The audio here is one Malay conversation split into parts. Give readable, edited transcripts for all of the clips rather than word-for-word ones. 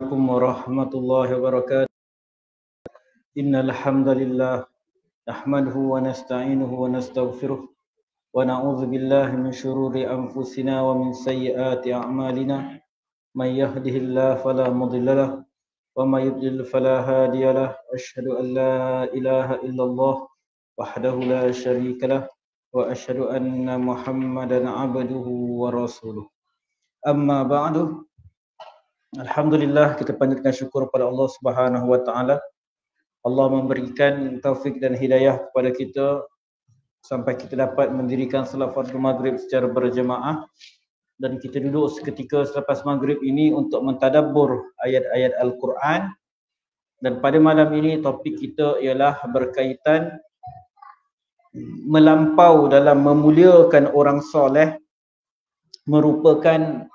Assalamualaikum warahmatullahi wabarakatuh. Innal hamdalillah nahmaduhu wa nasta'inuhu wa nastaghfiruh wa na'udzu billahi min shururi anfusina wa min sayyiati a'malina. May yahdihillahu fala mudhillalah wa may yudlil fala hadiyalah. Asyhadu an la ilaha illallah wahdahu la syarikalah wa asyhadu anna Muhammadan 'abduhu wa rasuluh. Amma ba'du. Alhamdulillah, kita panjatkan syukur kepada Allah Subhanahu wa taala. Allah memberikan taufik dan hidayah kepada kita sampai kita dapat mendirikan salat fardu maghrib secara berjemaah, dan kita duduk seketika selepas maghrib ini untuk mentadabbur ayat-ayat Al-Quran. Dan pada malam ini topik kita ialah berkaitan melampau dalam memuliakan orang soleh merupakan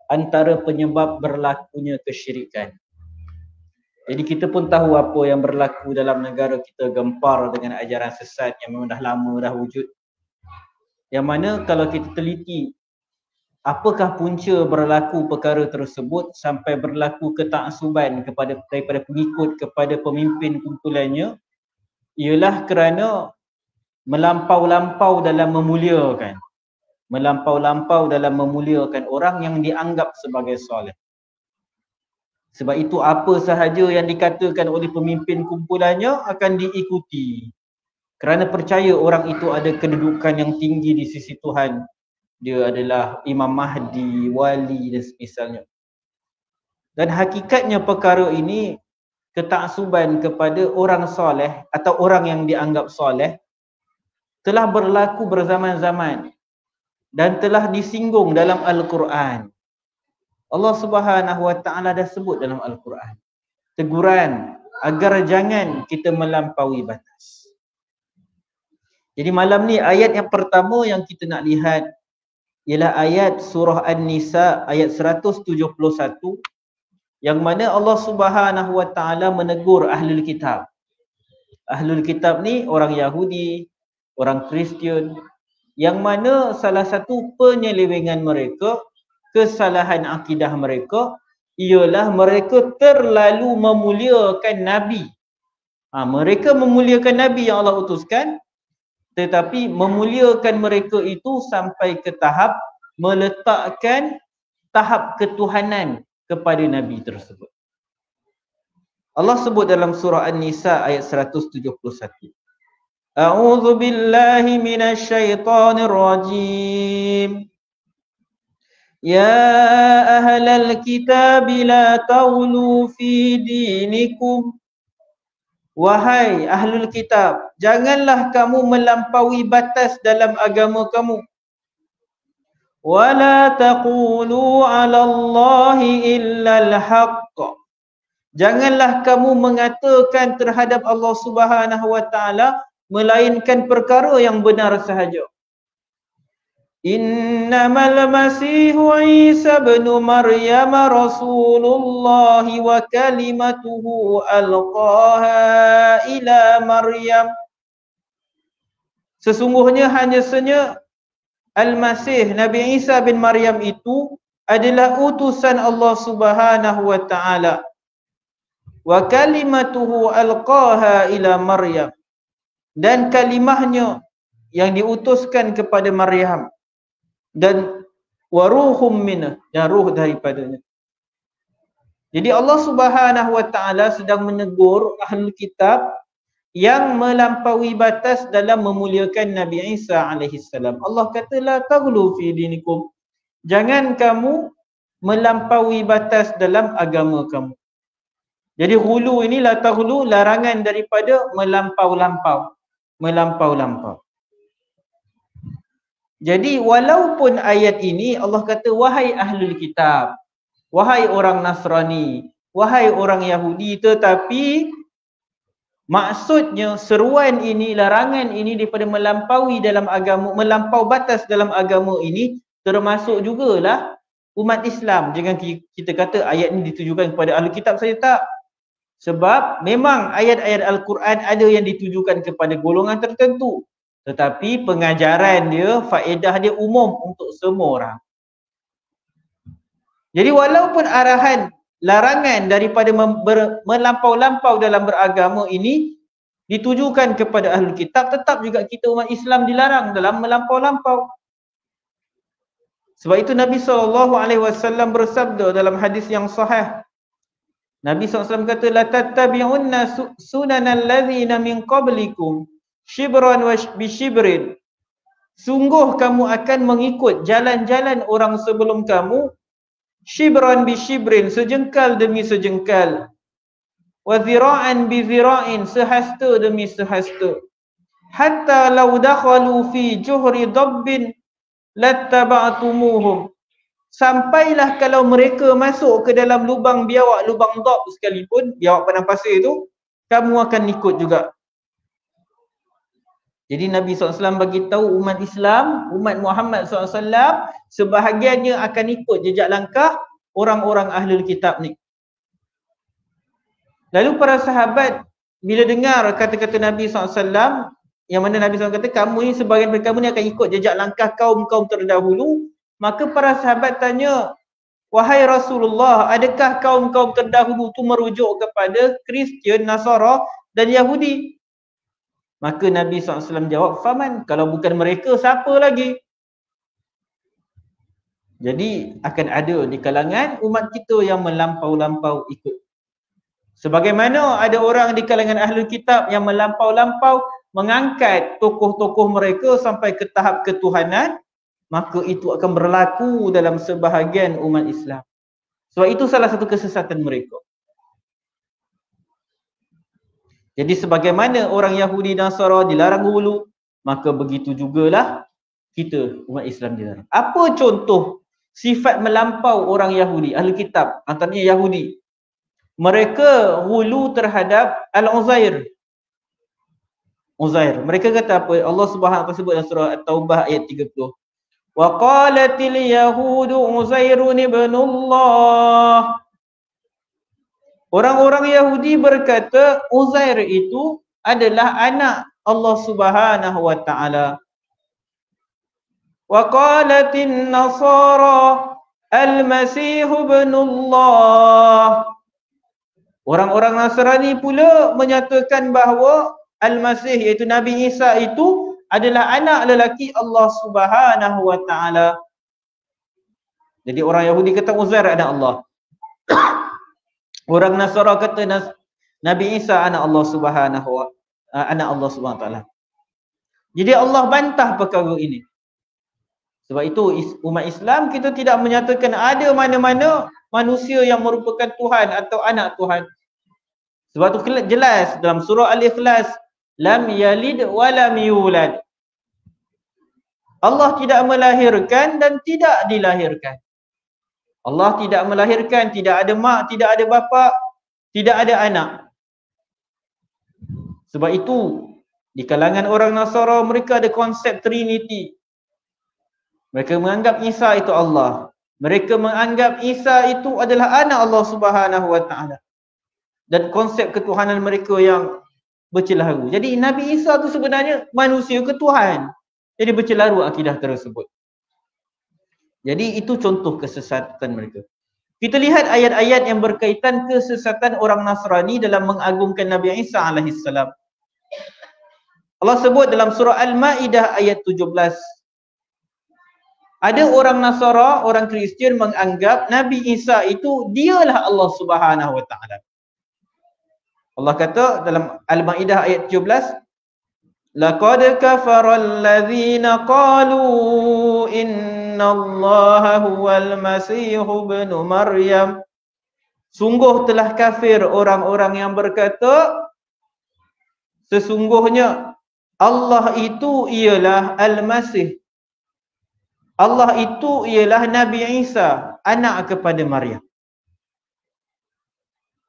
antara penyebab berlakunya kesyirikan. Jadi kita pun tahu apa yang berlaku dalam negara kita, gempar dengan ajaran sesat yang memang dah lama dah wujud. Yang mana kalau kita teliti apakah punca berlaku perkara tersebut sampai berlaku ketaksuban daripada pengikut kepada pemimpin kumpulannya, ialah kerana melampau-lampau dalam memuliakan. Melampau-lampau dalam memuliakan orang yang dianggap sebagai soleh. Sebab itu apa sahaja yang dikatakan oleh pemimpin kumpulannya akan diikuti. Kerana percaya orang itu ada kedudukan yang tinggi di sisi Tuhan. Dia adalah Imam Mahdi, wali dan semisalnya. Dan hakikatnya perkara ini, ketaksuban kepada orang soleh atau orang yang dianggap soleh telah berlaku berzaman-zaman dan telah disinggung dalam Al-Quran. Allah Subhanahu wa taala dah sebut dalam Al-Quran teguran agar jangan kita melampaui batas. Jadi malam ni ayat yang pertama yang kita nak lihat ialah ayat surah An-Nisa ayat 171, yang mana Allah Subhanahu wa taala menegur ahlul kitab. Ahlul kitab ni orang Yahudi, orang Kristian, yang mana salah satu penyelewengan mereka, kesalahan akidah mereka, ialah mereka terlalu memuliakan Nabi. Mereka memuliakan Nabi yang Allah utuskan, tetapi memuliakan mereka itu sampai ke tahap meletakkan tahap ketuhanan kepada Nabi tersebut. Allah sebut dalam surah An-Nisa ayat 171. A'udzu billahi minasyaitonir rajim. Ya ahlal kitab la taghlu fi dinikum. Wahai ahlul kitab, janganlah kamu melampaui batas dalam agama kamu. Wa la taqulu 'ala Allahi illa al-haqq. Janganlah kamu mengatakan terhadap Allah Subhanahu wa taala melainkan perkara yang benar sahaja. Innamal masihu Isa bin Maryam Rasulullah wa kalimatuhu alqaha ila Maryam. Sesungguhnya hanya saja Al-Masih Nabi Isa bin Maryam itu adalah utusan Allah Subhanahu wa taala. Wa kalimatuhu alqaha ila Maryam. Dan kalimahnya yang diutuskan kepada Maryam, dan waruhum minah, dan ruh daripadanya. Jadi Allah Subhanahu wa taala sedang menegur ahlul kitab yang melampaui batas dalam memuliakan Nabi Isa alaihi salam. Allah kata la taghlu fi dinikum. Jangan kamu melampaui batas dalam agama kamu. Jadi ghulu ini la taghlu, larangan daripada melampau-lampau. Melampau-lampau. Jadi walaupun ayat ini Allah kata wahai ahlul kitab, wahai orang Nasrani, wahai orang Yahudi, tetapi maksudnya seruan ini, larangan ini daripada melampaui dalam agama, melampau batas dalam agama ini termasuk jugalah umat Islam. Jangan kita kata ayat ini ditujukan kepada ahlul kitab saja, tak. Sebab memang ayat-ayat Al-Quran ada yang ditujukan kepada golongan tertentu, tetapi pengajaran dia, faedah dia umum untuk semua orang. Jadi walaupun arahan larangan daripada melampau-lampau dalam beragama ini ditujukan kepada Ahlul Kitab, tetap juga kita umat Islam dilarang dalam melampau-lampau. Sebab itu Nabi SAW bersabda dalam hadis yang sahih. Nabi SAW kata, la tattabi'unna sunanal ladzina min qablikum shibran wa bishibrin. Sungguh kamu akan mengikut jalan-jalan orang sebelum kamu, shibran bishibrin, sejengkal demi sejengkal, wa zira'an bi zira'in, sehasta demi sehasta, hatta law dakhalu fi juhri dabbin lattaba'tumuhum, sampailah kalau mereka masuk ke dalam lubang biawak, lubang dab sekalipun, biawak padang pasir itu, kamu akan ikut juga. Jadi Nabi SAW bagi tahu umat Islam, umat Muhammad SAW, sebahagiannya akan ikut jejak langkah orang-orang Ahlul Kitab ni. Lalu para sahabat bila dengar kata-kata Nabi SAW, yang mana Nabi SAW kata, kamu ni, sebahagian daripada kamu ni akan ikut jejak langkah kaum-kaum terdahulu, maka para sahabat tanya, wahai Rasulullah, adakah kaum-kaum terdahulu tu merujuk kepada Kristian, Nasara dan Yahudi? Maka Nabi SAW jawab, faman, kalau bukan mereka, siapa lagi? Jadi akan ada di kalangan umat kita yang melampau-lampau ikut. Sebagaimana ada orang di kalangan Ahlul Kitab yang melampau-lampau mengangkat tokoh-tokoh mereka sampai ke tahap ketuhanan, maka itu akan berlaku dalam sebahagian umat Islam. Sebab itu salah satu kesesatan mereka. Jadi sebagaimana orang Yahudi dan Nasara dilarang dulu, maka begitu jugalah kita umat Islam dilarang. Apa contoh sifat melampau orang Yahudi, Ahli Kitab, antaranya Yahudi? Mereka hulu terhadap Al-Uzair. Uzair. Mereka kata apa? Allah Subhanahu wa taala sebut dalam surah At-Taubah ayat 30. Wa qalatil yahudu Uzairun ibnullah. Orang-orang Yahudi berkata Uzair itu adalah anak Allah Subhanahu wa taala. Wa qalatin nasara al-masih ibnullah. Orang-orang Nasrani pula menyatakan bahawa Al-Masih, iaitu Nabi Isa itu adalah anak lelaki Allah Subhanahu wa taala. Jadi orang Yahudi kata Uzair anak Allah. Orang Nasara kata Nabi Isa anak Allah Subhanahu wa taala. Jadi Allah bantah perkara ini. Sebab itu umat Islam kita tidak menyatakan ada mana-mana manusia yang merupakan Tuhan atau anak Tuhan. Sebab itu jelas dalam surah Al-Ikhlas, lam yalid wa lam yulad. Allah tidak melahirkan dan tidak dilahirkan. Allah tidak melahirkan, tidak ada mak, tidak ada bapa, tidak ada anak. Sebab itu di kalangan orang Nasara mereka ada konsep Trinity. Mereka menganggap Isa itu Allah. Mereka menganggap Isa itu adalah anak Allah Subhanahu wa taala. Dan konsep ketuhanan mereka yang bercelaru. Jadi Nabi Isa itu sebenarnya manusia ke Tuhan. Jadi bercelaru akidah tersebut. Jadi itu contoh kesesatan mereka. Kita lihat ayat-ayat yang berkaitan kesesatan orang Nasrani dalam mengagungkan Nabi Isa alaihissalam. Allah sebut dalam surah Al-Ma'idah ayat 17. Ada orang Nasara, orang Kristian menganggap Nabi Isa itu dialah Allah Subhanahu wa taala. Allah kata dalam Al-Ma'idah ayat 17, laqad kafara alladhina qalu innallaha huwal masih ibnu Maryam. Sungguh telah kafir orang-orang yang berkata sesungguhnya Allah itu ialah Al-Masih. Allah itu ialah Nabi Isa, anak kepada Maryam.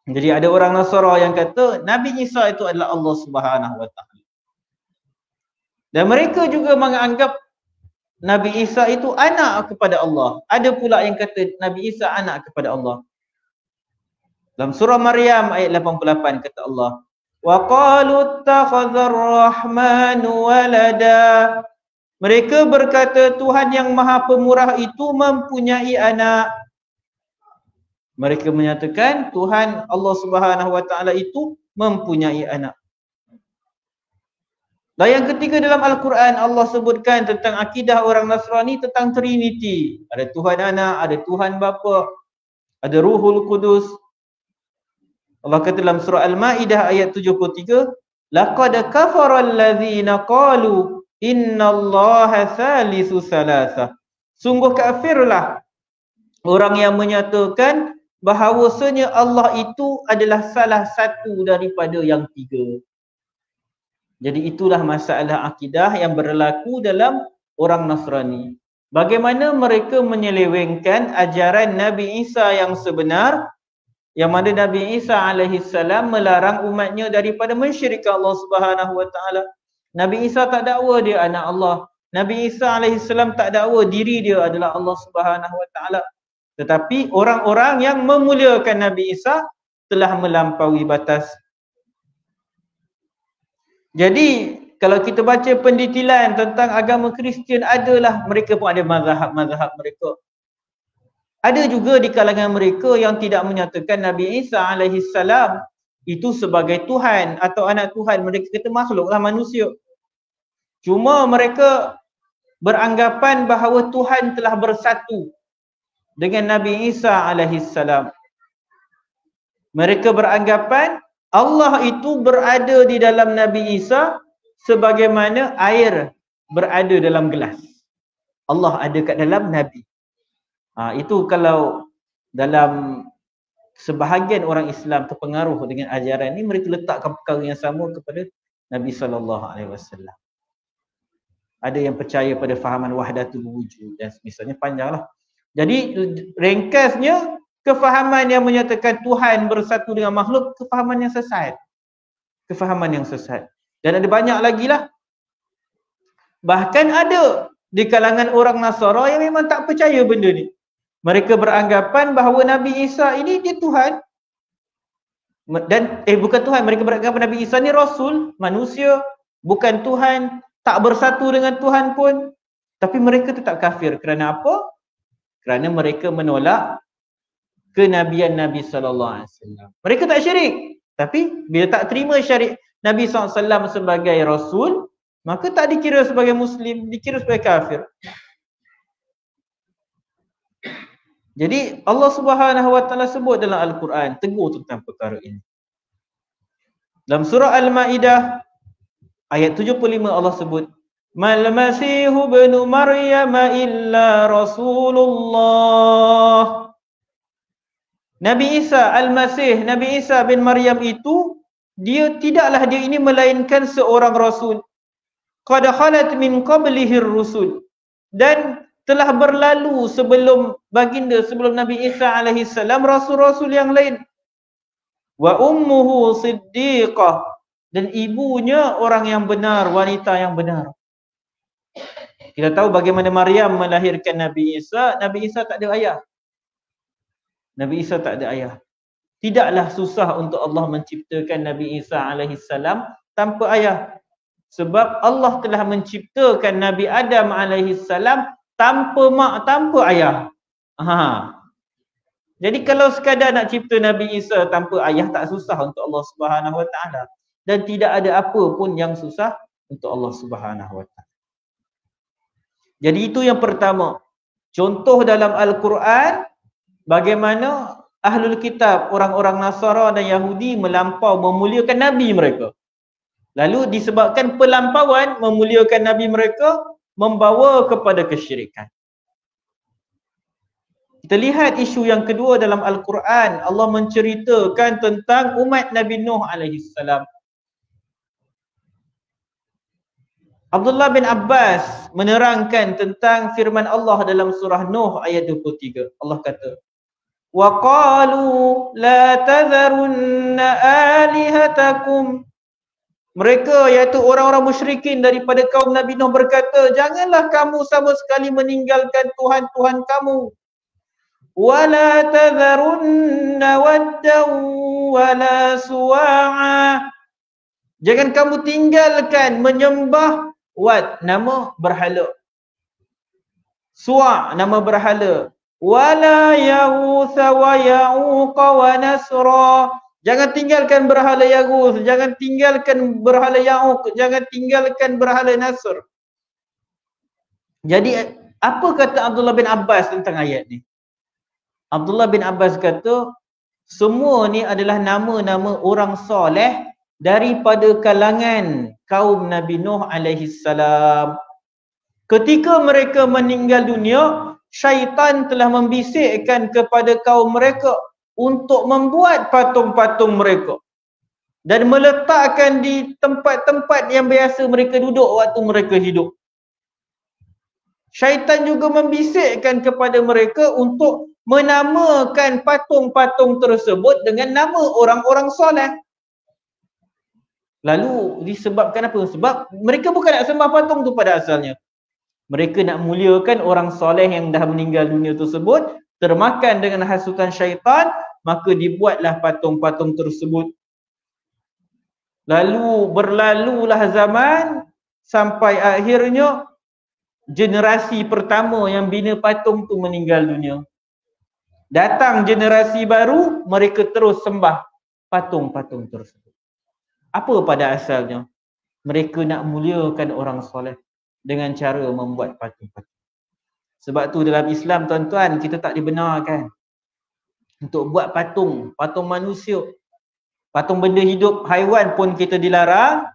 Jadi ada orang Nasara yang kata Nabi Isa itu adalah Allah Subhanahu wa taala. Dan mereka juga menganggap Nabi Isa itu anak kepada Allah. Ada pula yang kata Nabi Isa anak kepada Allah. Dalam surah Maryam ayat 88 kata Allah, wa qalu ittakhadhar rahmanu walada. Mereka berkata Tuhan yang Maha Pemurah itu mempunyai anak. Mereka menyatakan Tuhan Allah Subhanahu Wa Taala itu mempunyai anak. Dan yang ketiga dalam Al-Quran, Allah sebutkan tentang akidah orang Nasrani tentang Trinity. Ada Tuhan Anak, ada Tuhan Bapa, ada Ruhul Kudus. Allah kata dalam surah Al-Ma'idah ayat 73, laqad kafara allazina qalu innallaha thalithu thalatha. Sungguh kafirlah orang yang menyatakan bahawasanya Allah itu adalah salah satu daripada yang tiga. Jadi itulah masalah akidah yang berlaku dalam orang Nasrani. Bagaimana mereka menyelewengkan ajaran Nabi Isa yang sebenar, yang mana Nabi Isa alaihi salam melarang umatnya daripada mensyirikkan Allah Subhanahu Wa Taala. Nabi Isa tak dakwa dia anak Allah. Nabi Isa alaihi salam tak dakwa diri dia adalah Allah Subhanahu Wa Taala. Tetapi orang-orang yang memuliakan Nabi Isa telah melampaui batas. Jadi kalau kita baca pendetilan tentang agama Kristian, adalah mereka pun ada mazhab-mazhab mereka. Ada juga di kalangan mereka yang tidak menyatakan Nabi Isa alaihi salam itu sebagai Tuhan atau anak Tuhan. Mereka kata makhluklah manusia. Cuma mereka beranggapan bahawa Tuhan telah bersatu dengan Nabi Isa alaihi salam. Mereka beranggapan Allah itu berada di dalam Nabi Isa sebagaimana air berada dalam gelas. Allah ada kat dalam Nabi. Itu kalau dalam sebahagian orang Islam terpengaruh dengan ajaran ini, mereka letakkan perkara yang sama kepada Nabi SAW. Ada yang percaya pada fahaman wahdatul wujud dan misalnya panjanglah. Jadi ringkasnya, kefahaman yang menyatakan Tuhan bersatu dengan makhluk, kefahaman yang sesat. Kefahaman yang sesat. Dan ada banyak lagi lah. Bahkan ada di kalangan orang Nasara yang memang tak percaya benda ni. Mereka beranggapan bahawa Nabi Isa ini dia Tuhan. Dan bukan Tuhan, mereka beranggapan Nabi Isa ni Rasul, manusia, bukan Tuhan, tak bersatu dengan Tuhan pun. Tapi mereka tetap kafir. Kerana apa? Kerana mereka menolak kenabian Nabi SAW. Mereka tak syirik. Tapi bila tak terima syariat Nabi SAW sebagai Rasul, maka tak dikira sebagai Muslim, dikira sebagai kafir. Jadi Allah Subhanahu Wa Taala sebut dalam Al-Quran, tegur tentang perkara ini. Dalam surah Al-Ma'idah ayat 75 Allah sebut, Mal Masihu ibnu Maryam illa Rasulullah. Nabi Isa Al-Masih, Nabi Isa bin Maryam itu, dia ini melainkan seorang Rasul. Qad khalat min qablihi rusul. Dan telah berlalu sebelum Nabi Isa alaihi salam rasul-rasul yang lain. Wa ummuhu siddiqah. Dan ibunya orang yang benar, wanita yang benar. Kita tahu bagaimana Maryam melahirkan Nabi Isa. Nabi Isa tak ada ayah. Nabi Isa tak ada ayah. Tidaklah susah untuk Allah menciptakan Nabi Isa alaihi salam tanpa ayah. Sebab Allah telah menciptakan Nabi Adam alaihi salam tanpa mak, tanpa ayah. Jadi kalau sekadar nak cipta Nabi Isa tanpa ayah, tak susah untuk Allah Subhanahu Wa Taala. Dan tidak ada apa pun yang susah untuk Allah Subhanahu Wa Taala. Jadi itu yang pertama. Contoh dalam Al-Quran, bagaimana Ahlul Kitab, orang-orang Nasara dan Yahudi melampau memuliakan Nabi mereka. Lalu disebabkan pelampauan memuliakan Nabi mereka, membawa kepada kesyirikan. Kita lihat isu yang kedua dalam Al-Quran. Allah menceritakan tentang umat Nabi Nuh alaihi salam. Abdullah bin Abbas menerangkan tentang firman Allah dalam surah Nuh ayat 23. Allah kata, wa qalu la tadharunna alihatakum. Mereka, iaitu orang-orang musyrikin daripada kaum Nabi Nuh berkata, janganlah kamu sama sekali meninggalkan Tuhan-Tuhan kamu. Wala tadharunna waddan wala suwa'a. Jangan kamu tinggalkan menyembah Wad, nama berhala. Suwa', nama berhala. wala yaghutsa wa ya'uqa wa nasra. Jangan tinggalkan berhala Yaghus, jangan tinggalkan berhala Ya'uq, jangan tinggalkan berhala Nasr. Jadi apa kata Abdullah bin Abbas tentang ayat ni? Abdullah bin Abbas kata semua ni adalah nama-nama orang soleh daripada kalangan kaum Nabi Nuh alaihi salam. Ketika mereka meninggal dunia, syaitan telah membisikkan kepada kaum mereka untuk membuat patung-patung mereka dan meletakkan di tempat-tempat yang biasa mereka duduk waktu mereka hidup. Syaitan juga membisikkan kepada mereka untuk menamakan patung-patung tersebut dengan nama orang-orang soleh. Lalu disebabkan apa? Sebab mereka bukan nak sembah patung tu pada asalnya. Mereka nak muliakan orang soleh yang dah meninggal dunia tersebut, termakan dengan hasutan syaitan, maka dibuatlah patung-patung tersebut. Lalu berlalulah zaman sampai akhirnya generasi pertama yang bina patung tu meninggal dunia. Datang generasi baru, mereka terus sembah patung-patung tersebut. Apa pada asalnya? Mereka nak muliakan orang soleh dengan cara membuat patung-patung. Sebab tu dalam Islam tuan-tuan, kita tak dibenarkan untuk buat patung, patung manusia. Patung benda hidup, haiwan pun kita dilarang,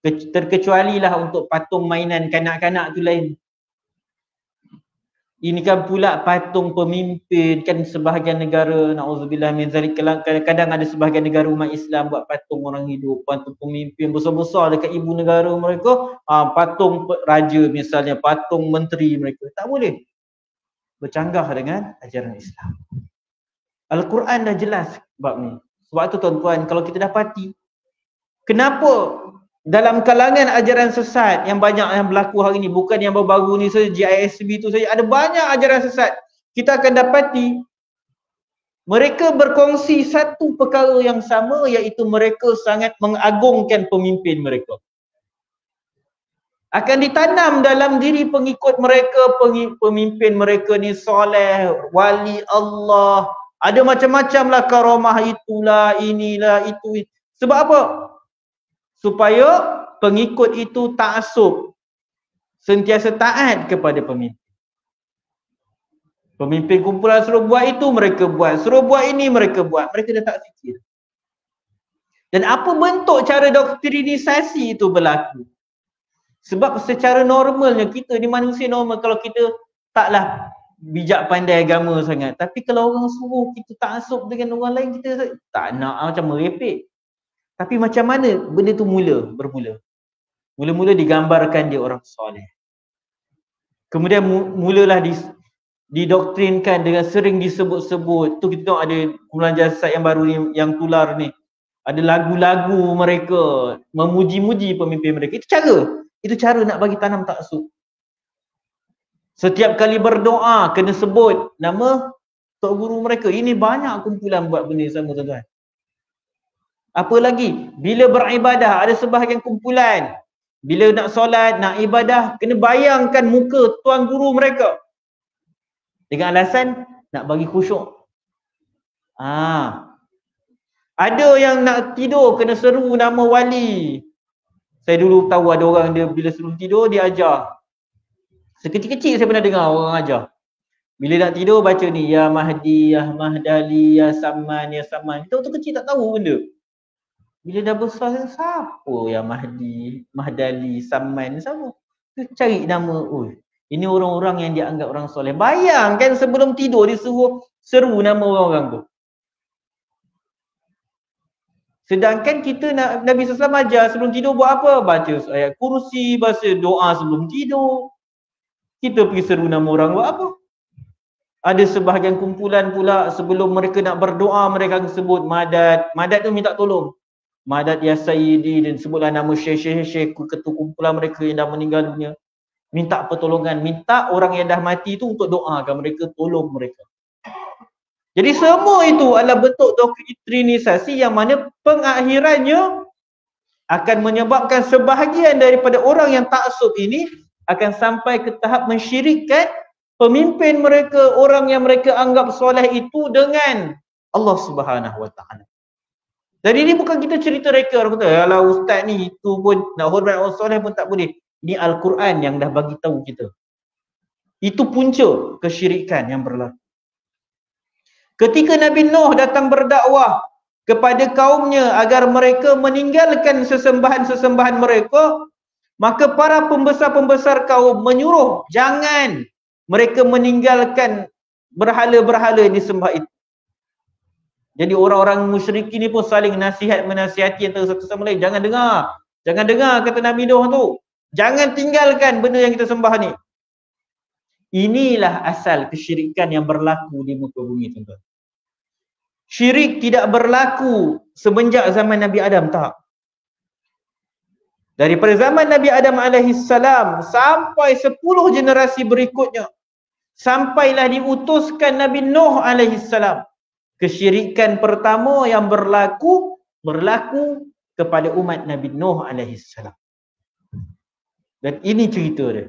terkecualilah untuk patung mainan kanak-kanak tu lain. Ini kan pula patung pemimpin, kan sebahagian negara, na'udzubillah min zalik, kadang-kadang ada sebahagian negara umat Islam buat patung orang hidup, patung pemimpin besar-besar dekat ibu negara mereka, patung raja misalnya, patung menteri mereka. Tak boleh. Bercanggah dengan ajaran Islam. Al-Quran dah jelas bab ni. Sebab tu tuan-tuan, kalau kita dapati kenapa dalam kalangan ajaran sesat yang banyak yang berlaku hari ni, bukan yang baru-baru ni saja, GISB tu saja, ada banyak ajaran sesat, kita akan dapati mereka berkongsi satu perkara yang sama, iaitu mereka sangat mengagungkan pemimpin mereka. Akan ditanam dalam diri pengikut mereka, pemimpin mereka ni soleh, wali Allah, ada macam-macam lah karamah, itulah, inilah, itu. Sebab apa? Supaya pengikut itu ta'assub, sentiasa taat kepada pemimpin. Pemimpin kumpulan suruh buat itu, mereka buat. Suruh buat ini, mereka buat. Mereka dah tak fikir. Dan apa bentuk cara doktrinisasi itu berlaku? Sebab secara normalnya kita ni manusia normal, kalau kita taklah bijak pandai agama sangat, tapi kalau orang suruh kita ta'assub dengan orang lain, kita tak nak, macam merepek. Tapi macam mana benda tu bermula? Mula-mula digambarkan dia orang soleh. Kemudian mulalah didoktrinkan dengan sering disebut-sebut. Tu kita tengok ada kumpulan jasad yang baru ni, yang tular ni. Ada lagu-lagu mereka memuji-muji pemimpin mereka. Itu cara nak bagi tanam ta'assub. Setiap kali berdoa kena sebut nama tok guru mereka. Ini banyak kumpulan buat benda sama tuan-tuan. Apa lagi? Bila beribadah, ada sebahagian kumpulan, bila nak solat, nak ibadah, kena bayangkan muka tuan guru mereka. Dengan alasan nak bagi khusyuk. Ada yang nak tidur kena seru nama wali. Saya dulu tahu ada orang dia bila seru tidur dia ajar. Sekecil-kecil saya pernah dengar orang ajar. Bila nak tidur baca ni, Ya Mahdi, Ya Mahdali, Ya Saman, Ya Saman. Kita waktu kecil tak tahu benda. Bila dah besar, siapa Ya Mahdi, Mahdali, Saman, siapa? Cari nama, ini orang-orang yang dianggap orang soleh. Bayangkan sebelum tidur dia suruh seru nama orang-orang tu. Sedangkan kita Nabi SAW ajar sebelum tidur buat apa? Baca ayat kursi, baca doa sebelum tidur. Kita pergi seru nama orang buat apa? Ada sebahagian kumpulan pula sebelum mereka nak berdoa, mereka akan sebut madad. Madad tu minta tolong. Madad ya Sayyidi, dan sebutlah nama syekh-syekh ketua kumpulan mereka yang dah meninggal dunia. Minta pertolongan, minta orang yang dah mati tu untuk doakan mereka, tolong mereka. Jadi semua itu adalah bentuk doktrinisasi yang mana pengakhirannya akan menyebabkan sebahagian daripada orang yang ta'assub ini akan sampai ke tahap mensyirikkan pemimpin mereka, orang yang mereka anggap soleh itu dengan Allah Subhanahu Wa Taala. Jadi ini bukan kita cerita reka, orang kata, alah ustaz ni itu pun nak hormat orang soleh pun tak boleh. Ini Al-Quran yang dah bagi tahu kita. Itu punca kesyirikan yang berlaku. Ketika Nabi Nuh datang berdakwah kepada kaumnya agar mereka meninggalkan sesembahan-sesembahan mereka, maka para pembesar-pembesar kaum menyuruh jangan mereka meninggalkan berhala-berhala yang disembah itu. Jadi orang-orang musyrikin ni pun saling menasihati antara satu sama lain. Jangan dengar kata Nabi Nuh tu. Jangan tinggalkan benda yang kita sembah ni. Inilah asal kesyirikan yang berlaku di muka bumi, tuan-tuan. Syirik tidak berlaku semenjak zaman Nabi Adam, tak. Daripada zaman Nabi Adam alaihissalam sampai 10 generasi berikutnya, sampailah diutuskan Nabi Nuh alaihissalam. Kesyirikan pertama yang berlaku kepada umat Nabi Nuh alaihissalam. Dan ini cerita dia.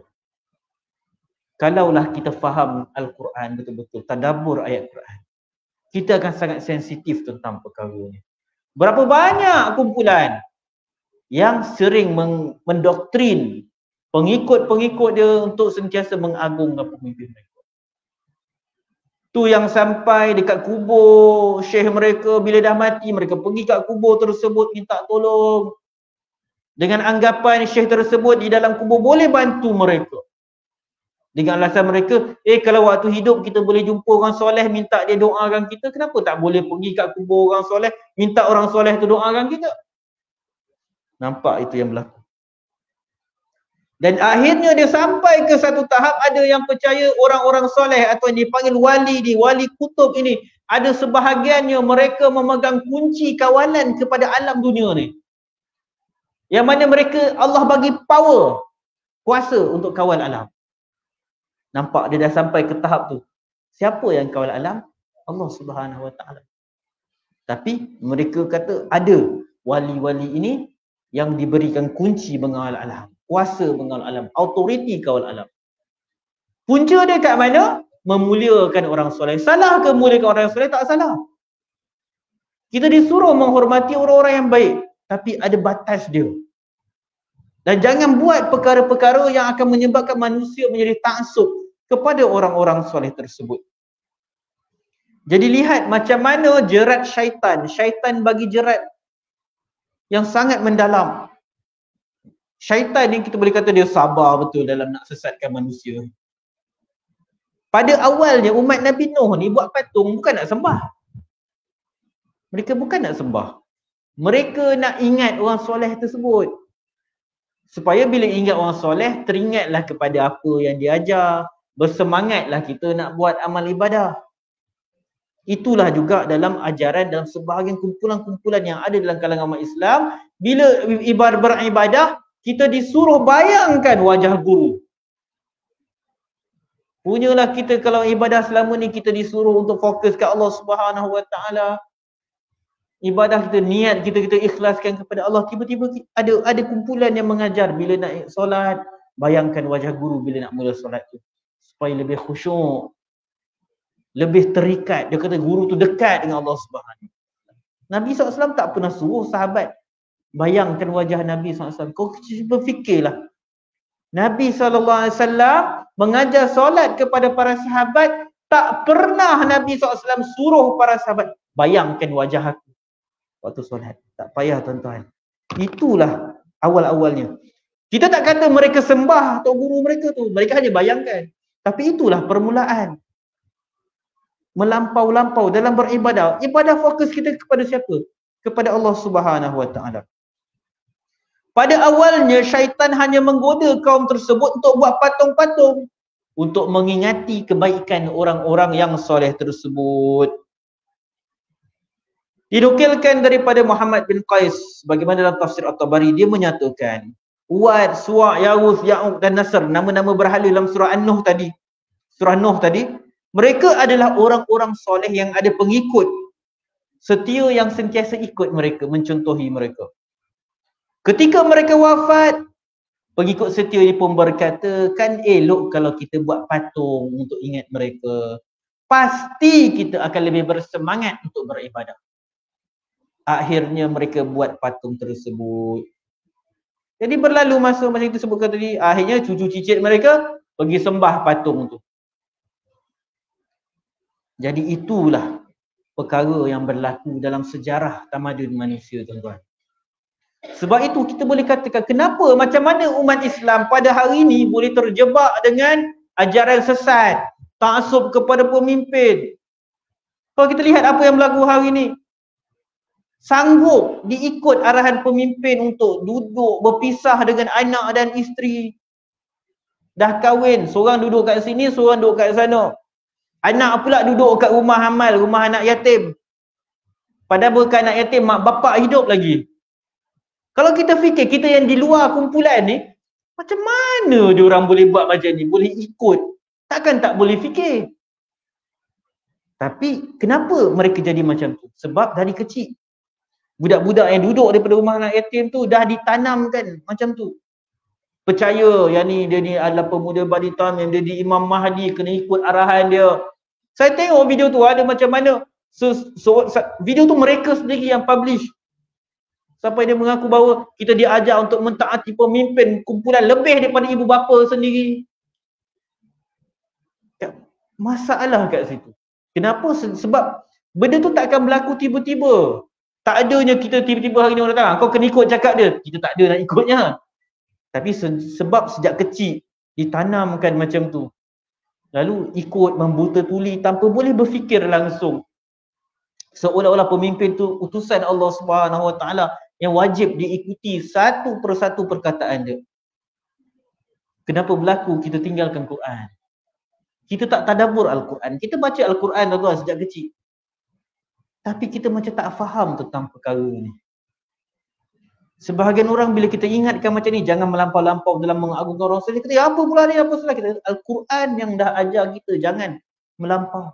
Kalaulah kita faham Al-Quran betul-betul, tadabbur ayat Quran, kita akan sangat sensitif tentang perkara ini. Berapa banyak kumpulan yang sering mendoktrin pengikut-pengikut dia untuk sentiasa mengagungkan pemimpin mereka. Tu yang sampai dekat kubur syekh mereka, bila dah mati mereka pergi kat kubur tersebut minta tolong dengan anggapan syekh tersebut di dalam kubur boleh bantu mereka. Dengan alasan mereka, kalau waktu hidup kita boleh jumpa orang soleh minta dia doakan kita, kenapa tak boleh pergi kat kubur orang soleh minta orang soleh tu doakan kita? Nampak itu yang berlaku. Dan akhirnya dia sampai ke satu tahap, ada yang percaya orang-orang soleh atau yang dipanggil wali di wali kutub ini, ada sebahagiannya mereka memegang kunci kawalan kepada alam dunia ni. Yang mana mereka, Allah bagi power, kuasa untuk kawal alam. Nampak dia dah sampai ke tahap tu. Siapa yang kawal alam? Allah Subhanahu Wa Taala. Tapi mereka kata ada wali-wali ini yang diberikan kunci mengawal alam, kuasa mengawal alam, autoriti kawal alam. Punca dia kat mana? Memuliakan orang soleh. Salah ke memuliakan orang soleh? Tak salah. Kita disuruh menghormati orang-orang yang baik, tapi ada batas dia. Dan jangan buat perkara-perkara yang akan menyebabkan manusia menjadi taksub kepada orang-orang soleh tersebut. Jadi lihat macam mana jerat syaitan. Syaitan bagi jerat yang sangat mendalam. Syaitan ni kita boleh kata dia sabar betul dalam nak sesatkan manusia. Pada awalnya umat Nabi Nuh ni buat patung bukan nak sembah. Mereka bukan nak sembah. Mereka nak ingat orang soleh tersebut. Supaya bila ingat orang soleh, teringatlah kepada apa yang dia ajar. Bersemangatlah kita nak buat amal ibadah. Itulah juga dalam ajaran dalam sebahagian kumpulan-kumpulan yang ada dalam kalangan umat Islam. Bila beribadah, kita disuruh bayangkan wajah guru. Punyalah kita kalau ibadah selama ni kita disuruh untuk fokus ke Allah Subhanahu Wa Taala. Ibadah kita, niat kita ikhlaskan kepada Allah. Tiba-tiba ada kumpulan yang mengajar bila nak solat, bayangkan wajah guru bila nak mula solat tu. Supaya lebih khusyuk, lebih terikat. Dia kata guru tu dekat dengan Allah Subhanahu. Nabi SAW tak pernah suruh sahabat bayangkan wajah Nabi SAW. Kau berfikirlah. Nabi SAW mengajar solat kepada para sahabat. Tak pernah Nabi SAW suruh para sahabat bayangkan wajah aku waktu solat. Tak payah tuan-tuan. Itulah awal-awalnya. Kita tak kata mereka sembah atau guru mereka tu. Mereka hanya bayangkan. Tapi itulah permulaan. Melampau-lampau dalam beribadah. Ibadah fokus kita kepada siapa? Kepada Allah Subhanahu Wa Taala. Pada awalnya syaitan hanya menggoda kaum tersebut untuk buat patung-patung, untuk mengingati kebaikan orang-orang yang soleh tersebut. Dinukilkan daripada Muhammad bin Qais, bagaimana dalam tafsir At-Tabari, dia menyatakan Wad, Suwa', Ya'uth, Ya'uq dan Nasr, nama-nama berhala dalam surah An-Nuh tadi. Surah Nuh tadi, mereka adalah orang-orang soleh yang ada pengikut setia yang sentiasa ikut mereka, mencontohi mereka. Ketika mereka wafat, Pengikut setia ni pun berkata, kan elok kalau kita buat patung untuk ingat mereka. Pasti kita akan lebih bersemangat untuk beribadah. Akhirnya mereka buat patung tersebut. Jadi berlalu masa macam itu sebutkan tadi, akhirnya cucu cicit mereka pergi sembah patung tu. Jadi itulah perkara yang berlaku dalam sejarah tamadun manusia, tuan-tuan. Sebab itu kita boleh katakan kenapa macam mana umat Islam pada hari ini boleh terjebak dengan ajaran sesat, taksub kepada pemimpin. Kalau kita lihat apa yang berlaku hari ini, sanggup diikut arahan pemimpin untuk duduk berpisah dengan anak dan isteri. Dah kahwin, seorang duduk kat sini, seorang duduk kat sana. Anak pula duduk kat rumah amal, rumah anak yatim. Padahal bukan anak yatim, mak bapak hidup lagi. Kalau kita fikir kita yang di luar kumpulan ni, macam mana diorang boleh buat macam ni? Boleh ikut? Takkan tak boleh fikir. Tapi kenapa mereka jadi macam tu? Sebab dari kecil budak-budak yang duduk daripada rumah anak yatim tu dah ditanamkan macam tu. Percaya yang ni dia ni adalah pemuda baritan, yang dia di Imam Mahdi, kena ikut arahan dia. Saya tengok video tu ada macam mana video tu mereka sendiri yang publish. Sampai dia mengaku bahawa kita diajar untuk mentaati pemimpin kumpulan lebih daripada ibu bapa sendiri. Masalah kat situ. Kenapa? Sebab benda tu tak akan berlaku tiba-tiba. Tak adanya kita tiba-tiba hari ni orang datang, kau kena ikut cakap dia. Kita tak ada nak ikutnya. Tapi sebab sejak kecil ditanamkan macam tu. Lalu ikut membuta tuli tanpa boleh berfikir langsung. Seolah-olah pemimpin tu utusan Allah Subhanahu Wa Taala yang wajib diikuti satu persatu perkataan dia. Kenapa berlaku kita tinggalkan Quran? Kita tak tadabbur Al-Quran. Kita baca Al-Quran tuan-tuan sejak kecil. Tapi kita macam tak faham tentang perkara ni. Sebahagian orang bila kita ingatkan macam ni, jangan melampau-lampau dalam mengagungkan orang sendiri. Kita apa pula ni, apa salah kita? Al-Quran yang dah ajar kita, jangan melampau.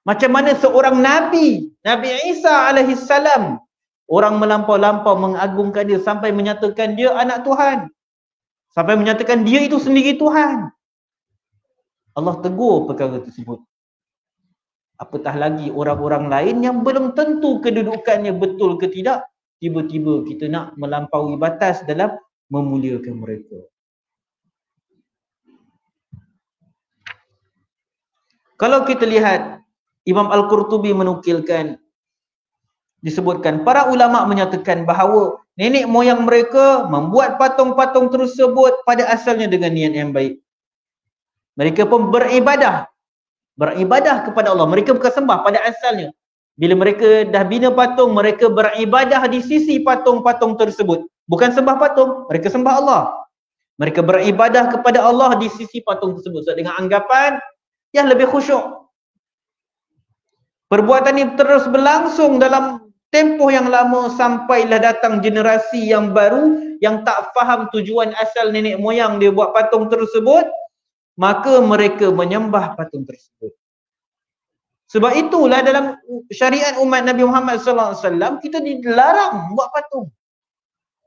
Macam mana seorang Nabi, Nabi Isa alaihissalam, orang melampau-lampau mengagungkan dia sampai menyatakan dia anak Tuhan. Sampai menyatakan dia itu sendiri Tuhan. Allah tegur perkara tersebut. Apatah lagi orang-orang lain yang belum tentu kedudukannya betul ke tidak, tiba-tiba kita nak melampaui batas dalam memuliakan mereka. Kalau kita lihat, Imam Al-Qurtubi menukilkan, disebutkan para ulama menyatakan bahawa nenek moyang mereka membuat patung-patung tersebut pada asalnya dengan niat yang baik. Mereka pun beribadah kepada Allah. Mereka bukan sembah pada asalnya. Bila mereka dah bina patung, mereka beribadah di sisi patung-patung tersebut. Bukan sembah patung, mereka sembah Allah. Mereka beribadah kepada Allah di sisi patung tersebut dengan anggapan yang lebih khusyuk. Perbuatan ini terus berlangsung dalam tempoh yang lama sampailah datang generasi yang baru yang tak faham tujuan asal nenek moyang dia buat patung tersebut, maka mereka menyembah patung tersebut. Sebab itulah dalam syariat umat Nabi Muhammad SAW kita dilarang buat patung.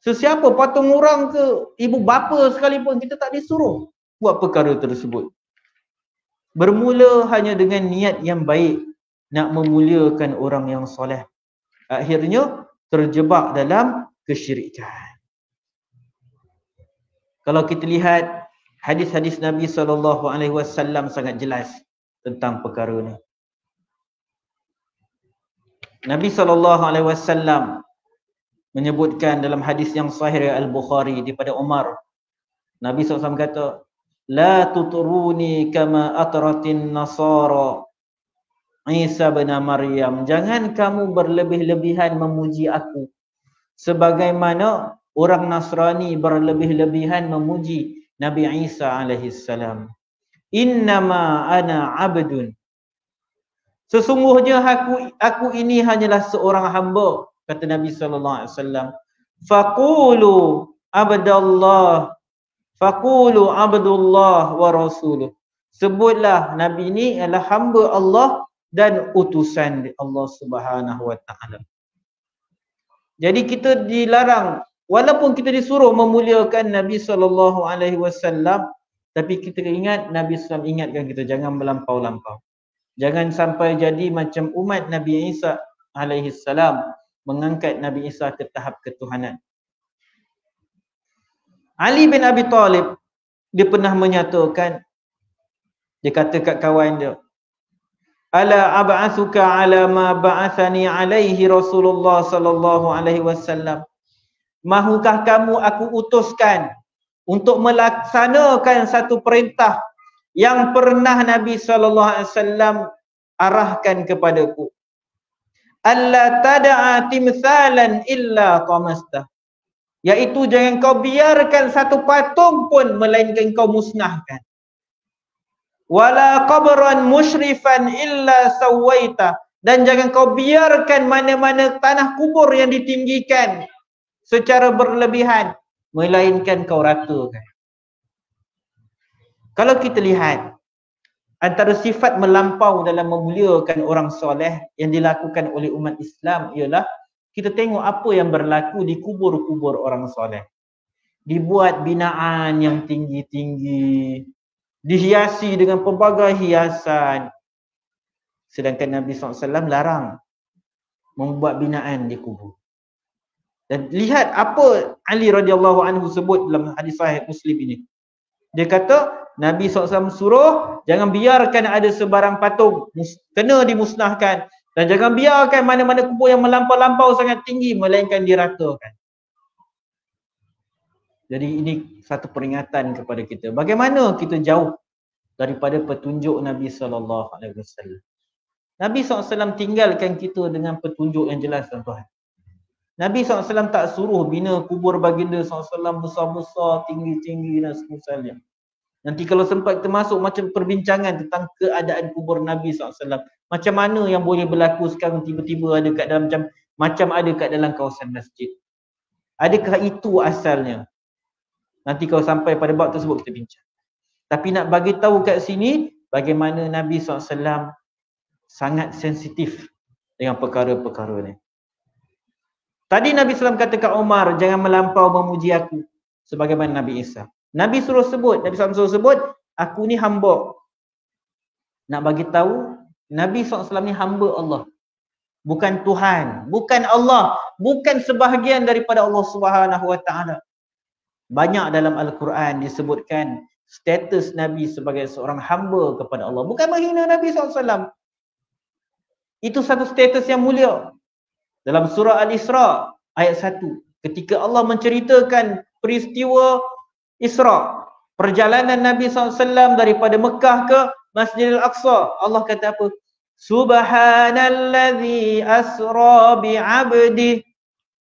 Sesiapa patung orang ke ibu bapa sekalipun kita tak disuruh buat perkara tersebut. Bermula hanya dengan niat yang baik, nak memuliakan orang yang soleh. Akhirnya terjebak dalam kesyirikan. Kalau kita lihat hadis-hadis Nabi SAW sangat jelas tentang perkara ni. Nabi SAW menyebutkan dalam hadis yang sahih Al-Bukhari daripada Umar. Nabi SAW kata, "La tuturuni kama atratin nasara Isa bin Maryam." Jangan kamu berlebih-lebihan memuji aku sebagaimana orang Nasrani berlebih-lebihan memuji Nabi Isa alaihissalam. Innama ana abdun. Sesungguhnya aku ini hanyalah seorang hamba, kata Nabi sallallahu alaihi wasallam. Faqulu abdallah, faqulu abdullah wa rasuluh. Sebutlah Nabi ini adalah hamba Allah dan utusan Allah Subhanahu wa taala. Jadi kita dilarang Walaupun kita disuruh memuliakan Nabi SAW, tapi kita ingat Nabi SAW ingatkan kita jangan melampau-lampau. Jangan sampai jadi macam umat Nabi Isa alaihissalam mengangkat Nabi Isa ke tahap ketuhanan. Ali bin Abi Talib dia pernah menyatakan, dia kata kat kawan dia, ala ab'athuka ala ma ba'athani alaihi Rasulullah sallallahu alaihi wasallam. Mahukah kamu aku utuskan untuk melaksanakan satu perintah yang pernah Nabi sallallahu alaihi wasallam arahkan kepadaku. Alla tad'a timthalan illa tamastah. Iaitu jangan kau biarkan satu patung pun melainkan kau musnahkan. Wala qabran musyrifan illa sawaita. Dan jangan kau biarkan mana-mana tanah kubur yang ditinggikan secara berlebihan, melainkan kau ratakan. Kalau kita lihat, antara sifat melampau dalam memuliakan orang soleh yang dilakukan oleh umat Islam ialah kita tengok apa yang berlaku di kubur-kubur orang soleh. Dibuat binaan yang tinggi-tinggi, dihiasi dengan pelbagai hiasan. Sedangkan Nabi SAW larang membuat binaan di kubur. Dan lihat apa Ali radhiyallahu anhu sebut dalam hadis sahih Muslim ini. Dia kata Nabi SAW suruh jangan biarkan ada sebarang patung, kena dimusnahkan. Dan jangan biarkan mana-mana kubur yang melampau-lampau sangat tinggi, melainkan diratakan. Jadi ini satu peringatan kepada kita. Bagaimana kita jauh daripada petunjuk Nabi SAW. Nabi SAW tinggalkan kita dengan petunjuk yang jelas, tuan-tuan. Nabi SAW tak suruh bina kubur baginda SAW besar-besar, tinggi-tinggi dan sebagainya. Nanti kalau sempat kita masuk macam perbincangan tentang keadaan kubur Nabi SAW. Macam mana yang boleh berlaku sekarang tiba-tiba ada kat dalam macam ada kat dalam kawasan masjid. Adakah itu asalnya? Nanti kalau sampai pada bab tersebut kita bincang. Tapi nak bagi tahu kat sini bagaimana Nabi SAW sangat sensitif dengan perkara-perkara ni. Tadi Nabi SAW kata kat Umar, jangan melampau memuji aku sebagaimana Nabi Isa. Nabi suruh sebut, Nabi SAW suruh sebut, aku ni hamba. Nak bagi tahu, Nabi SAW ni hamba Allah. Bukan Tuhan, bukan Allah, bukan sebahagian daripada Allah SWT. Banyak dalam Al-Quran disebutkan status Nabi sebagai seorang hamba kepada Allah. Bukan menghina Nabi SAW. Itu satu status yang mulia. Dalam surah Al-Isra ayat 1, ketika Allah menceritakan peristiwa Isra, perjalanan Nabi SAW daripada Mekah ke Masjidil Aqsa, Allah kata apa? Subhanalladzi asra bi'abdi.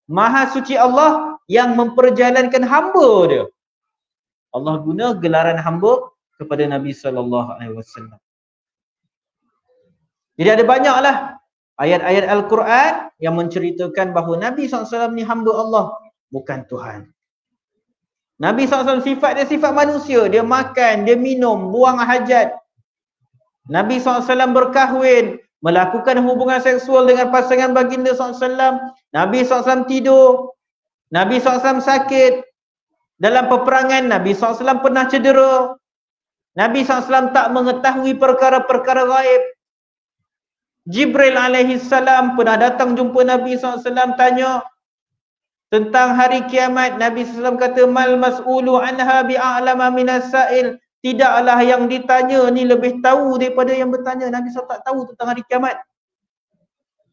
Maha suci Allah yang memperjalankan hamba dia. Allah guna gelaran hamba kepada Nabi SAW. Jadi ada banyaklah ayat-ayat Al-Quran yang menceritakan bahawa Nabi SAW ni hamba Allah, bukan Tuhan. Nabi SAW sifat dia sifat manusia. Dia makan, dia minum, buang hajat. Nabi SAW berkahwin, melakukan hubungan seksual dengan pasangan baginda SAW. Nabi SAW tidur. Nabi SAW sakit. Dalam peperangan, Nabi SAW pernah cedera. Nabi SAW tak mengetahui perkara-perkara gaib. Jibril alaihissalam pernah datang jumpa Nabi SAW, tanya tentang hari kiamat. Nabi SAW kata, mal mas'ulu anha bi'a'lama minas sa'il. Tidaklah yang ditanya ni lebih tahu daripada yang bertanya. Nabi SAW tak tahu tentang hari kiamat.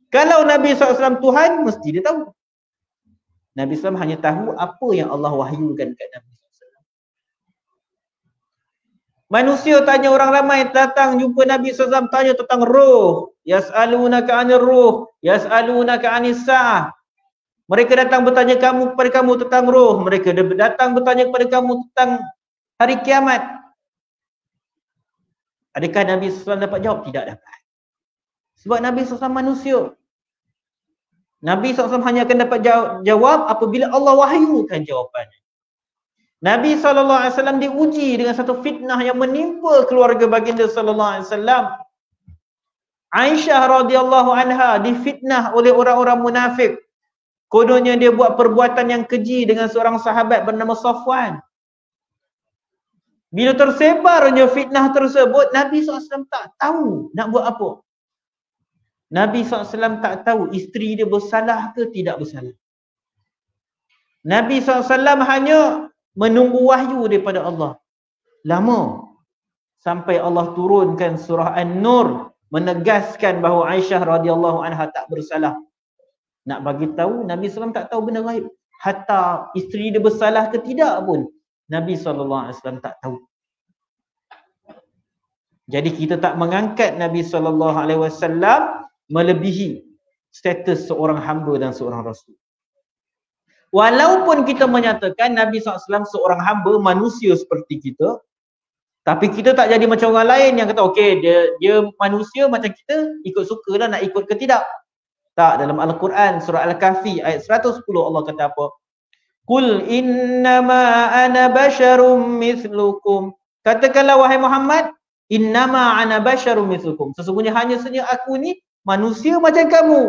Kalau Nabi SAW Tuhan, mesti dia tahu. Nabi SAW hanya tahu apa yang Allah wahyukan kat Nabi SAW. Manusia tanya, orang ramai datang jumpa Nabi SAW, tanya tentang roh. Yas'alunaka 'anir ruh, yas'alunaka 'anis sa'ah. Mereka datang bertanya kepada kamu tentang roh. Mereka datang bertanya kepada kamu tentang hari kiamat. Adakah Nabi SAW dapat jawab? Tidak dapat. Sebab Nabi SAW manusia. Nabi SAW hanya akan dapat jawab apabila Allah wahyukan jawapannya. Nabi SAW diuji dengan satu fitnah yang menimpa keluarga baginda SAW. Aisyah radhiyallahu anha difitnah oleh orang-orang munafik. Kononnya dia buat perbuatan yang keji dengan seorang sahabat bernama Safwan. Bila tersebarnya fitnah tersebut, Nabi SAW tak tahu nak buat apa. Nabi SAW tak tahu isteri dia bersalah ke tidak bersalah. Nabi SAW hanya menunggu wahyu daripada Allah. Lama. Sampai Allah turunkan surah An-Nur menegaskan bahawa Aisyah radhiyallahu anha tak bersalah. Nak bagi tahu Nabi SAW tak tahu benda gaib. Hatta isteri dia bersalah ke tidak pun Nabi SAW tak tahu. Jadi kita tak mengangkat Nabi SAW melebihi status seorang hamba dan seorang rasul. Walaupun kita menyatakan Nabi SAW seorang hamba, manusia seperti kita, tapi kita tak jadi macam orang lain yang kata okey dia manusia macam kita, ikut sukalah nak ikut ke tidak. Tak, dalam Al-Quran surah Al-Kahfi ayat 110 Allah kata apa? Qul innama ana basyarum mithlukum. Katakanlah wahai Muhammad, innama ana basyarum mithlukum. Sesungguhnya hanya saja aku ni manusia macam kamu.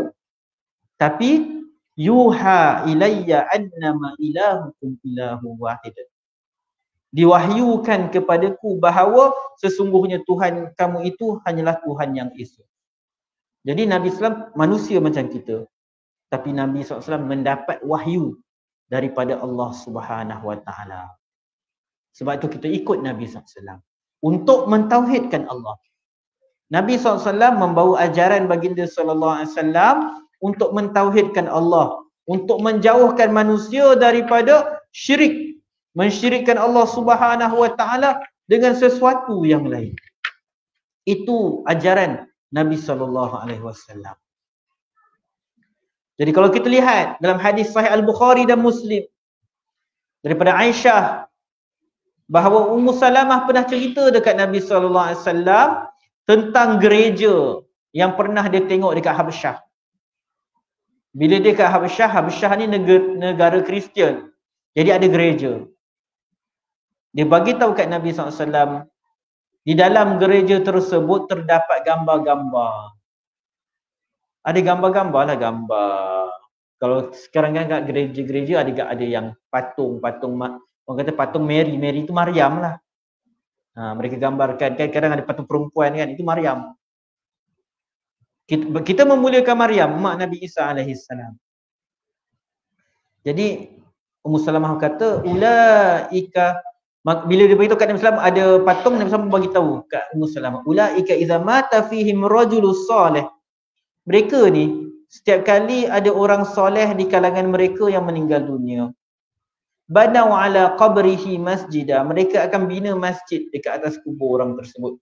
Tapi yuha ilayya annama ilahukum ilahu wahid. Diwahyukan kepadaku bahawa sesungguhnya Tuhan kamu itu hanyalah Tuhan yang esa. Jadi Nabi SAW manusia macam kita. Tapi Nabi SAW mendapat wahyu daripada Allah Subhanahu Wa Taala. Sebab itu kita ikut Nabi SAW untuk mentauhidkan Allah. Nabi SAW membawa ajaran baginda SAW untuk mentauhidkan Allah, untuk menjauhkan manusia daripada syirik, mensyirikkan Allah Subhanahu Wa Taala dengan sesuatu yang lain. Itu ajaran Nabi SAW. Jadi kalau kita lihat dalam hadis Sahih Al-Bukhari dan Muslim daripada Aisyah bahawa Ummu Salamah pernah cerita dekat Nabi SAW tentang gereja yang pernah dia tengok dekat Habsyah. Bila dia kat Habsyah, Habsyah ni negara Kristian. Jadi ada gereja. Dia bagi tahu kat Nabi SAW, di dalam gereja tersebut terdapat gambar-gambar. Ada gambar-gambar lah, gambar. Kalau sekarang kan kat gereja-gereja ada yang patung, orang kata patung Mary itu Maryam lah. Mereka gambarkan, kan kadang ada patung perempuan kan, itu Maryam. Kita memuliakan Maryam, mak Nabi Isa alaihissalam. Jadi Ummu Salamah kata, ulaika, bila dia beritahu kat Nabi SAW ada patung, Nabi SAW bagi tahu kat Ummu Salamah, ulaika idza mata fihim rajulus salih. Mereka ni setiap kali ada orang soleh di kalangan mereka yang meninggal dunia, banau ala qabrihi masjidah, mereka akan bina masjid dekat atas kubur orang tersebut.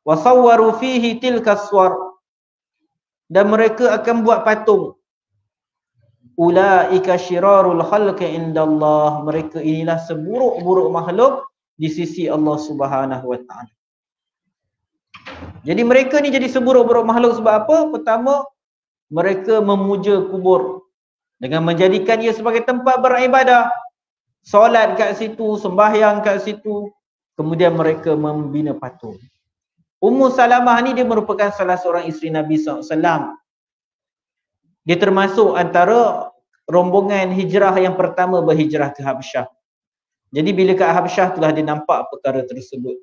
Wasawwaru fihi tilka aswar, dan mereka akan buat patung. Ulaika syirarul khalqi indallah, mereka inilah seburuk-buruk makhluk di sisi Allah Subhanahu Wa Taala. Jadi mereka ni jadi seburuk-buruk makhluk sebab apa? Pertama, mereka memuja kubur dengan menjadikan ia sebagai tempat beribadah. Solat kat situ, sembahyang kat situ, kemudian mereka membina patung. Ummu Salamah ni dia merupakan salah seorang isteri Nabi SAW. Dia termasuk antara rombongan hijrah yang pertama berhijrah ke Habsyah. Jadi bila ke Habsyah itulah dia nampak perkara tersebut.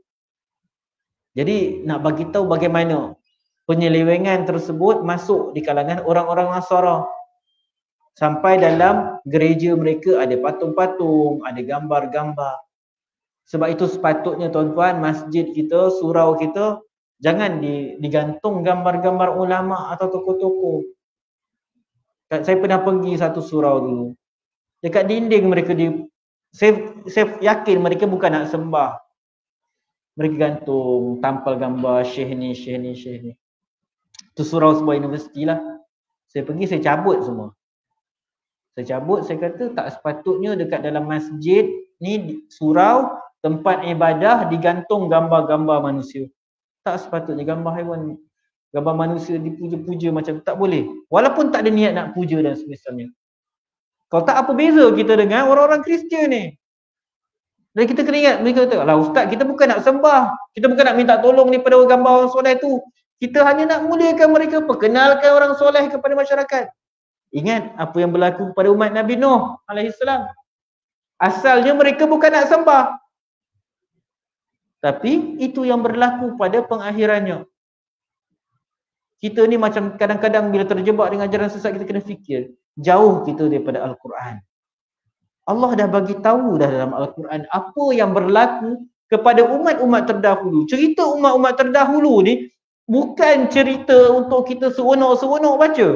Jadi nak bagi tahu bagaimana penyelewengan tersebut masuk di kalangan orang-orang Nasara. Sampai dalam gereja mereka ada patung-patung, ada gambar-gambar. Sebab itu sepatutnya tuan-tuan, masjid kita, surau kita, jangan digantung gambar-gambar ulama atau tokoh-tokoh. Saya pernah pergi satu surau dulu. Dekat dinding mereka saya yakin mereka bukan nak sembah. Mereka gantung tampal gambar syekh ni. Itu surau sebuah universiti lah. Saya pergi, saya cabut semua. Saya cabut, saya kata tak sepatutnya dekat dalam masjid ni, surau, tempat ibadah, digantung gambar-gambar manusia. Tak sepatutnya gambar haiwan, gambar manusia dipuja-puja macam tu, tak boleh. Walaupun tak ada niat nak puja dan semisalnya. Kalau tak, apa beza kita dengan orang-orang Kristian ni? Dan kita kena ingat, mereka kata, alah ustaz, kita bukan nak sembah, kita bukan nak minta tolong daripada gambar orang soleh tu. Kita hanya nak muliakan mereka, perkenalkan orang soleh kepada masyarakat. Ingat apa yang berlaku pada umat Nabi Nuh alaihissalam. Asalnya mereka bukan nak sembah. Tapi itu yang berlaku pada pengakhirannya. Kita ni macam kadang-kadang bila terjebak dengan ajaran sesat, kita kena fikir. Jauh kita daripada Al-Quran. Allah dah bagi tahu dah dalam Al-Quran apa yang berlaku kepada umat-umat terdahulu. Cerita umat-umat terdahulu ni bukan cerita untuk kita seronok-seronok baca.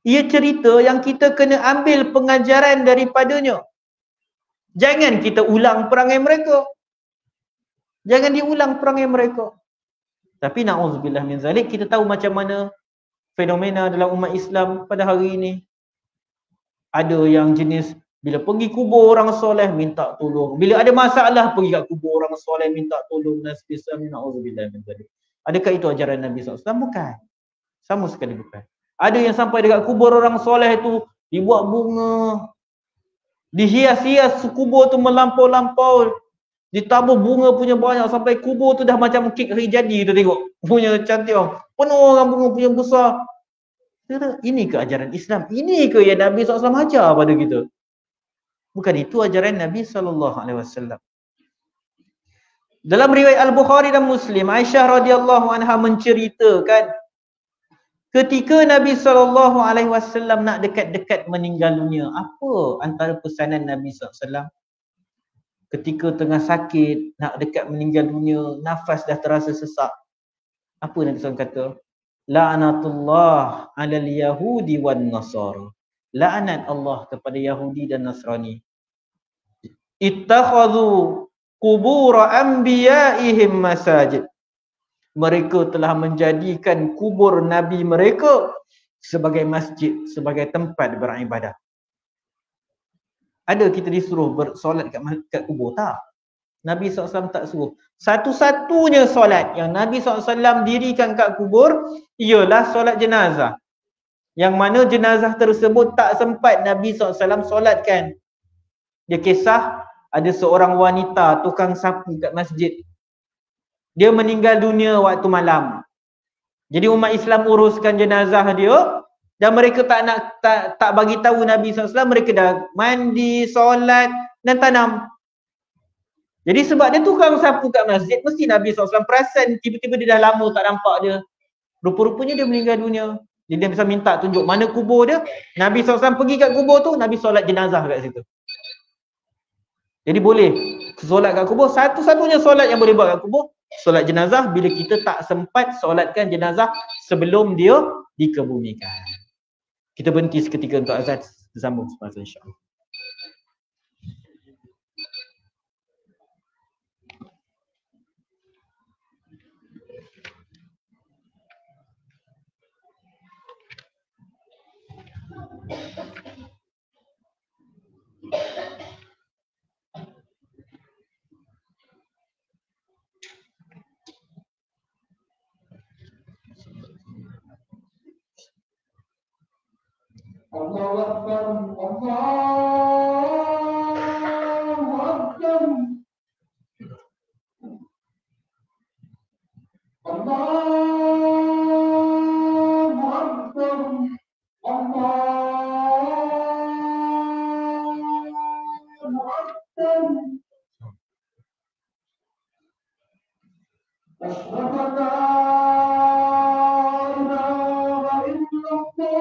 Ia cerita yang kita kena ambil pengajaran daripadanya. Jangan kita ulang perangai mereka. Jangan diulang perangai mereka. Tapi na'udzubillah min zalik, kita tahu macam mana fenomena dalam umat Islam pada hari ini. Ada yang jenis bila pergi kubur orang soleh minta tolong. Bila ada masalah pergi kat kubur orang soleh minta tolong dan sebagainya. Na'udzubillah min zalik. Adakah itu ajaran Nabi SAW? Bukan. Sama sekali bukan. Ada yang sampai dekat kubur orang soleh tu dibuat bunga, dihias-hias kubur tu melampau-lampau, ditabur bunga punya banyak sampai kubur tu dah macam kek hari jadi tu tengok. Punya cantik orang. Penuh orang bunga punya besar. Ini ke ajaran Islam? Ini ke yang Nabi SAW ajar pada kita? Bukan itu ajaran Nabi SAW. Dalam riwayat Al-Bukhari dan Muslim, Aisyah radhiyallahu anha menceritakan ketika Nabi SAW nak dekat-dekat meninggal dunia, apa antara pesanan Nabi SAW? Ketika tengah sakit, nak dekat meninggal dunia, nafas dah terasa sesak. Apa Nabi SAW kata? La'natullah alal yahudi wan nasara. La'nat Allah kepada Yahudi dan Nasrani. Ittakhadhu qubur anbiya'ihim masajid. Mereka telah menjadikan kubur Nabi mereka sebagai masjid, sebagai tempat beribadah. Ada kita disuruh bersolat kat kubur? Tak. Nabi SAW tak suruh. Satu-satunya solat yang Nabi SAW dirikan kat kubur ialah solat jenazah. Yang mana jenazah tersebut tak sempat Nabi SAW solatkan. Dia kisah ada seorang wanita tukang sapu kat masjid. Dia meninggal dunia waktu malam. Jadi umat Islam uruskan jenazah dia dan mereka tak bagi tahu Nabi SAW. Mereka dah mandi, solat dan tanam. Jadi sebab dia tukang sapu kat masjid, mesti Nabi SAW perasan tiba-tiba dia dah lama tak nampak dia. Rupa-rupanya dia meninggal dunia. Jadi dia bisa minta tunjuk mana kubur dia. Nabi SAW pergi kat kubur tu, Nabi solat jenazah kat situ. Jadi boleh solat kat kubur. Satu-satunya solat yang boleh buat kat kubur, solat jenazah bila kita tak sempat solatkan jenazah sebelum dia dikebumikan. Kita berhenti seketika untuk azan. Sambung semasa insya-Allah. Allahu Akbar, Allahu Akbar, Allahu Akbar, Allahu Akbar. Asyhadu an la ilaha illallah.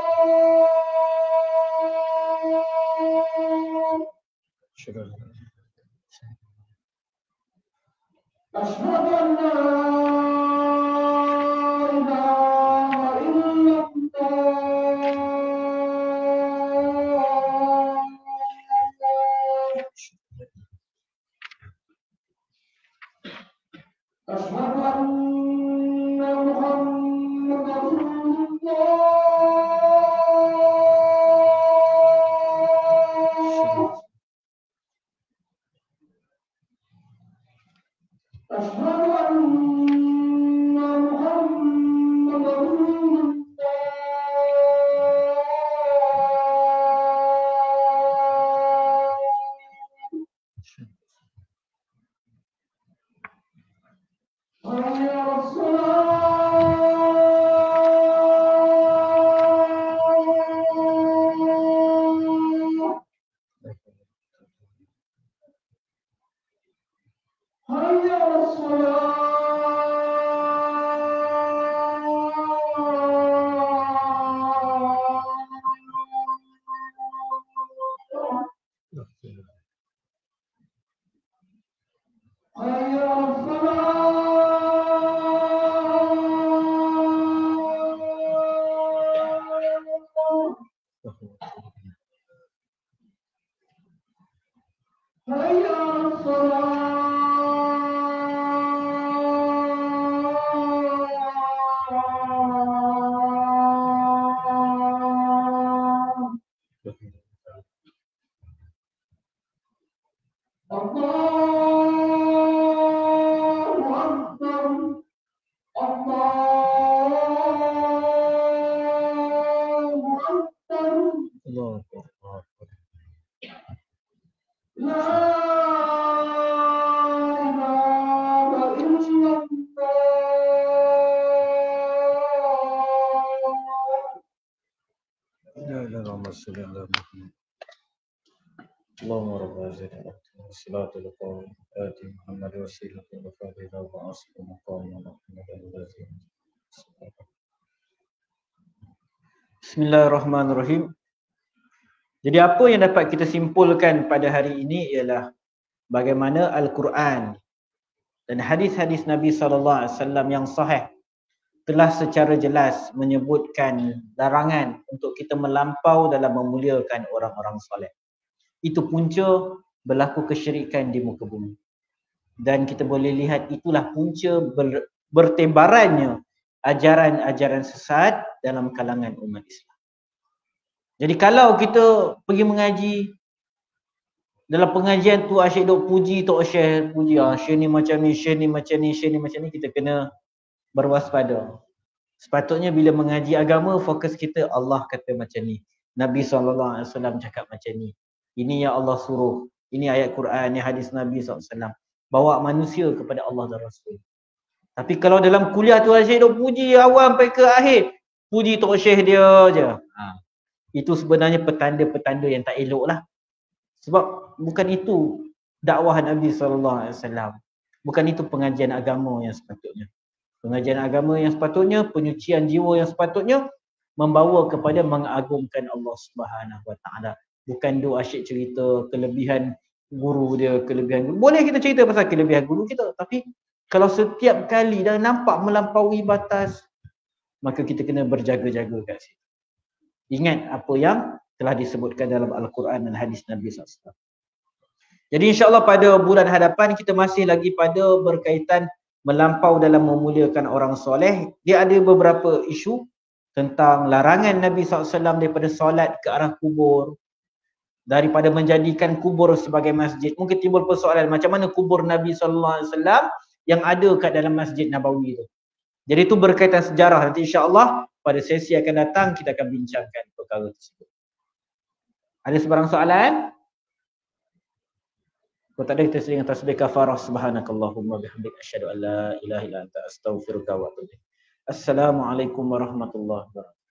أشهد أن لا إله إلا الله. أشهد أن محمدا رسول الله. أشهد أن حي على الصلاة الله أكبر الله أكبر الله أكبر. لا إله إلا الله لا إله إلا الله صل على محمد. اللهم رب هذه الصلاة والسلام آتي محمد وسيلة وفضيلة وأصل مقام محمد الذي. Bismillahirrahmanirrahim. Jadi apa yang dapat kita simpulkan pada hari ini ialah bagaimana Al-Quran dan hadis-hadis Nabi SAW yang sahih telah secara jelas menyebutkan larangan untuk kita melampau dalam memuliakan orang-orang soleh. Itu punca berlaku kesyirikan di muka bumi. Dan kita boleh lihat itulah punca bertebarannya ajaran-ajaran sesat dalam kalangan umat Islam. Jadi kalau kita pergi mengaji, dalam pengajian tu asyik duk puji, tok syekh puji, syekh ni macam ni, syekh ni macam ni, syekh ni macam ni, kita kena berwaspada. Sepatutnya bila mengaji agama, fokus kita Allah kata macam ni, Nabi SAW cakap macam ni, ini yang Allah suruh, ini ayat Quran, ini hadis Nabi SAW. Bawa manusia kepada Allah dan Rasul. Tapi kalau dalam kuliah tu asyik duk puji awal sampai ke akhir, puji tok syekh dia je, itu sebenarnya petanda-petanda yang tak elok lah. Sebab bukan itu dakwah Nabi SAW. Bukan itu pengajian agama yang sepatutnya. Pengajian agama yang sepatutnya, penyucian jiwa yang sepatutnya membawa kepada mengagungkan Allah Subhanahu Wa Taala. Bukan duk asyik cerita kelebihan guru dia, kelebihan guru. Boleh kita cerita pasal kelebihan guru kita, tapi kalau setiap kali dah nampak melampaui batas, maka kita kena berjaga-jaga kat situ. Ingat apa yang telah disebutkan dalam Al-Quran dan hadis Nabi SAW. Jadi insyaAllah pada bulan hadapan kita masih lagi pada berkaitan melampau dalam memuliakan orang soleh. Dia ada beberapa isu tentang larangan Nabi SAW daripada solat ke arah kubur, daripada menjadikan kubur sebagai masjid. Mungkin timbul persoalan macam mana kubur Nabi SAW yang ada kat dalam Masjid Nabawi tu. Jadi itu berkaitan sejarah. Nanti insyaAllah pada sesi akan datang kita akan bincangkan perkara tersebut. Ada sebarang soalan? Kalau tak ada, kita sering tasbih kafarah. Subhanakallahumma bihamdika asyhadu an la ilaha illa anta astaghfiruka wa atubu ilaik. Assalamualaikum warahmatullahi wabarakatuh.